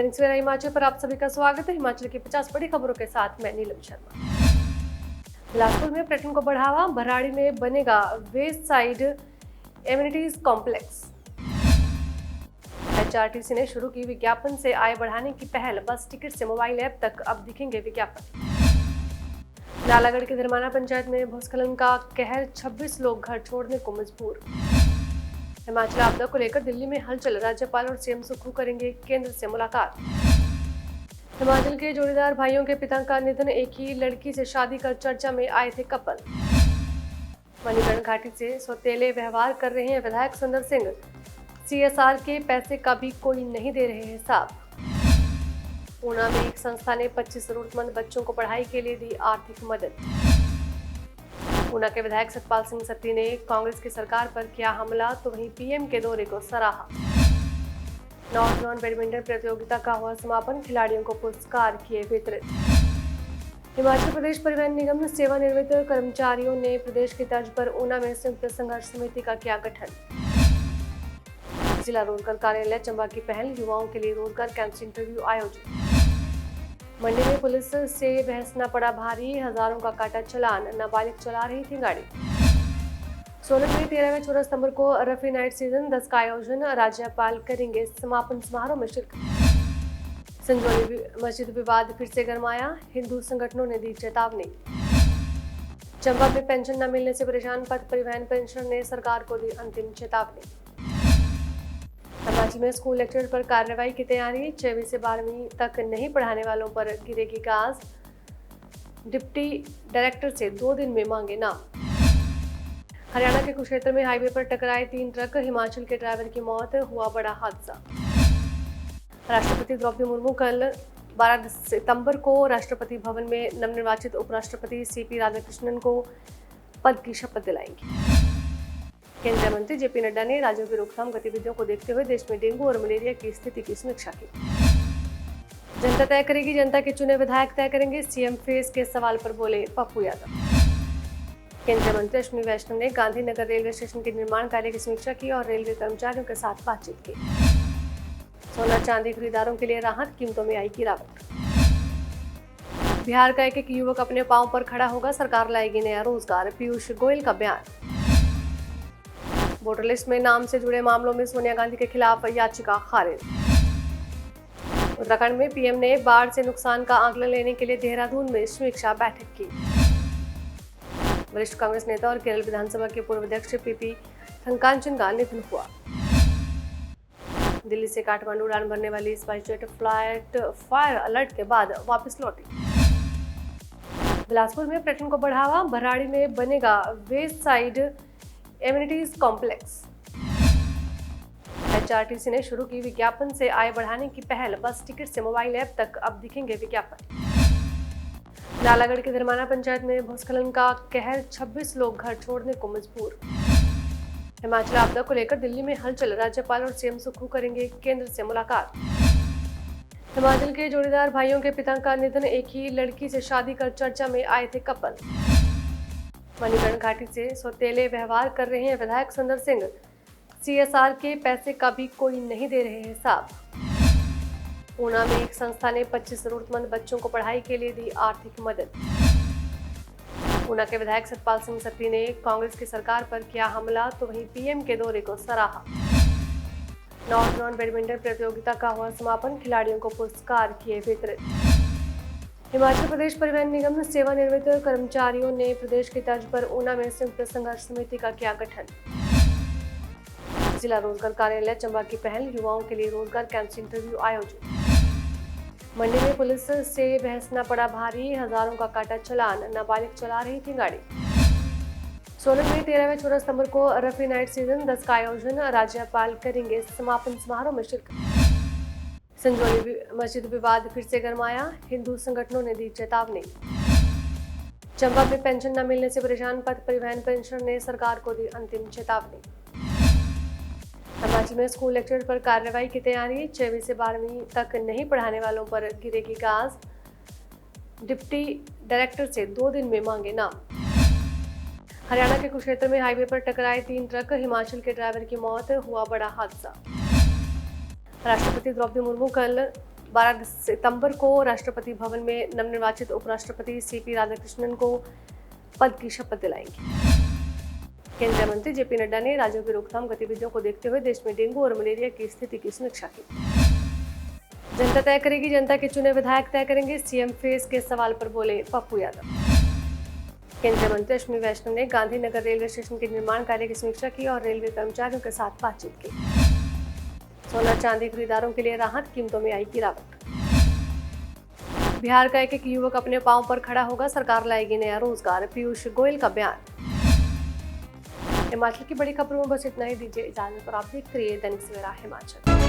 दैनिक सवेरा हिमाचल पर आप सभी का स्वागत है। हिमाचल की 50 बड़ी खबरों के साथ मैं नीलम शर्मा। बिलासपुर में पर्यटन को बढ़ावा, भराड़ी में बनेगा west side amenities complex. HRTC ने शुरू की विज्ञापन से आय बढ़ाने की पहल, बस टिकट से मोबाइल ऐप तक अब दिखेंगे विज्ञापन। नालागढ़ की धर्माना पंचायत में भूस्खलन का कहर, 26 लोग घर छोड़ने को मजबूर। हिमाचल आपदा को लेकर दिल्ली में हलचल, राज्यपाल और सीएम सुक्खू करेंगे केंद्र से मुलाकात। हिमाचल के जोड़ीदार भाइयों के पिता का निधन, एक ही लड़की से शादी कर चर्चा में आए थे कपल। मणिकर्ण घाटी से सौतेले व्यवहार कर रहे हैं विधायक सुंदर सिंह, CSR के पैसे का भी कोई नहीं दे रहे हिसाब। ऊना में एक संस्था ने 25 जरूरतमंद बच्चों को पढ़ाई के लिए दी आर्थिक मदद। ऊना के विधायक सतपाल सिंह सत्ती ने कांग्रेस की सरकार पर किया हमला, तो वहीं PM के दौरे को सराहा। नॉर्थ जोन बैडमिंटन प्रतियोगिता का हुआ समापन, खिलाड़ियों को पुरस्कार किए वितरित। हिमाचल प्रदेश परिवहन निगम सेवानिवृत्त कर्मचारियों ने प्रदेश की तर्ज पर ऊना में संयुक्त संघर्ष समिति का किया गठन। जिला रोजगार कार्यालय चंबा की पहल, युवाओं के लिए रोजगार कैंप इंटरव्यू आयोजित। मंडी में पुलिस से बहस न पड़ा भारी, हजारों का काटा चलान, नाबालिग चला रही थी गाड़ी। सोलन में 13वें 14 सितंबर को रफी नाइट सीजन 10 का आयोजन, राज्यपाल करेंगे समापन समारोह में शिरकत। संजौली मस्जिद विवाद फिर से गरमाया, हिंदू संगठनों ने दी चेतावनी। चंबा में पेंशन न मिलने से परेशान पथ परिवहन पेंशनर ने सरकार को दी अंतिम चेतावनी। हिमाचल में स्कूल लेक्चर पर कार्रवाई की तैयारी, 6वीं से 12वीं तक नहीं पढ़ाने वालों पर गिरेगी गाज। डिप्टी डायरेक्टर से 2 दिन में मांगे नाम। हरियाणा के कुरुक्षेत्र में हाईवे पर टकराए 3 ट्रक, हिमाचल के ड्राइवर की मौत, हुआ बड़ा हादसा। राष्ट्रपति द्रौपदी मुर्मू कल 12 सितंबर को राष्ट्रपति भवन में नवनिर्वाचित उपराष्ट्रपति CP राधाकृष्णन को पद की शपथ दिलाएंगी। केंद्रीय मंत्री JP नड्डा ने राज्यों की रोकथाम गतिविधियों को देखते हुए देश में डेंगू और मलेरिया की स्थिति की समीक्षा की। जनता तय करेगी, जनता के चुने विधायक तय करेंगे, CM फेस के सवाल पर बोले पप्पू यादव। केंद्रीय मंत्री अश्विनी वैष्णव ने गांधीनगर रेलवे स्टेशन के निर्माण कार्य की समीक्षा की और रेलवे कर्मचारियों के साथ बातचीत की। सोना चांदी खरीदारों के लिए राहत, कीमतों में आई गिरावट। बिहार का एक युवक अपने पांव पर खड़ा होगा, सरकार लाएगी नया रोजगार, पीयूष गोयल का बयान। वोटर लिस्ट में नाम से जुड़े मामलों में सोनिया गांधी के खिलाफ याचिका खारिज। उत्तराखंड में PM ने बाढ़ से नुकसान का आंकलन लेने के लिए देहरादून में समीक्षा बैठक की। वरिष्ठ कांग्रेस नेता और केरल विधानसभा के पूर्व अध्यक्ष PP थंकांचन का निधन हुआ। दिल्ली से काठमांडू उड़ान भरने वाली स्पाइसजेट फ्लाइट फायर अलर्ट के बाद वापस लौटी। बिलासपुर में पर्यटन को बढ़ावा, भराड़ी में बनेगा west side amenities complex. HRTC ने शुरू की विज्ञापन से आय बढ़ाने की पहल, बस टिकट से मोबाइल ऐप तक अब दिखेंगे विज्ञापन। नालागढ़ की धर्माना पंचायत में भूस्खलन का कहर, 26 लोग घर छोड़ने को मजबूर। हिमाचल आपदा को लेकर दिल्ली में हलचल, राज्यपाल और CM सुक्खू करेंगे केंद्र से मुलाकात। हिमाचल के जोड़ीदार भाइयों के पिता का निधन, एक ही लड़की से शादी कर चर्चा में आए थे कपल। मणिकर्ण घाटी से सौतेले व्यवहार कर रहे हैं विधायक सुंदर सिंह, CSR के पैसे का भी कोई नहीं दे रहे हिसाब। ऊना में एक संस्था ने 25 जरूरतमंद बच्चों को पढ़ाई के लिए दी आर्थिक मदद। ऊना के विधायक सतपाल सिंह सत्ती ने कांग्रेस की सरकार पर किया हमला, तो वहीं PM के दौरे को सराहा। नॉर्थ जोन बैडमिंटन प्रतियोगिता का हुआ समापन, खिलाड़ियों को पुरस्कार किए वितरित। हिमाचल प्रदेश परिवहन निगम सेवानिवृत्त कर्मचारियों ने प्रदेश की तर्ज पर ऊना में संयुक्त संघर्ष समिति का किया गठन। जिला रोजगार कार्यालय चंबा की पहल, युवाओं के लिए रोजगार कैंप इंटरव्यू आयोजित। मंडी में पुलिस से बहस न पड़ा भारी, हजारों का काटा चलान, नाबालिग चला रही थी गाड़ी। सोलन में 13वें 14 सितंबर को रफी नाइट सीजन 10 का आयोजन, राज्यपाल करेंगे समापन समारोह में शिरकत। संजौली मस्जिद विवाद फिर से गरमाया, हिंदू संगठनों ने दी चेतावनी। चंबा में पेंशन न मिलने से परेशान पथ परिवहन पेंशनर ने सरकार को दी अंतिम चेतावनी। हिमाचल में स्कूल लेक्चर पर कार्रवाई की तैयारी, 6वीं से 12वीं तक नहीं पढ़ाने वालों पर गिरेगी गाज। डिप्टी डायरेक्टर से 2 दिन में मांगे नाम। हरियाणा के कुरुक्षेत्र में हाईवे पर टकराए 3 ट्रक, हिमाचल के ड्राइवर की मौत, हुआ बड़ा हादसा। राष्ट्रपति द्रौपदी मुर्मू कल 12 सितंबर को राष्ट्रपति भवन में नवनिर्वाचित उपराष्ट्रपति सीपी राधाकृष्णन को पद की शपथ दिलाएंगे। केंद्रीय मंत्री जेपी नड्डा ने राज्यों की रोकथाम गतिविधियों को देखते हुए देश में डेंगू और मलेरिया की स्थिति की समीक्षा की। जनता तय करेगी, जनता के चुने विधायक तय करेंगे, सीएम फेस के सवाल पर बोले पप्पू यादव। केंद्रीय मंत्री अश्विनी वैष्णव ने गांधीनगर रेलवे स्टेशन के निर्माण कार्य की समीक्षा की और रेलवे कर्मचारियों के साथ बातचीत की। सोना चांदी खरीदारों के लिए राहत, कीमतों में आई गिरावट। बिहार का एक युवक अपने पांव पर खड़ा होगा, सरकार लाएगी नया रोजगार, पीयूष गोयल का बयान। हिमाचल की बड़ी खबरों में बस इतना ही। दीजिए इजाजत और आप देखते रहिए दैनिक सवेरा हिमाचल।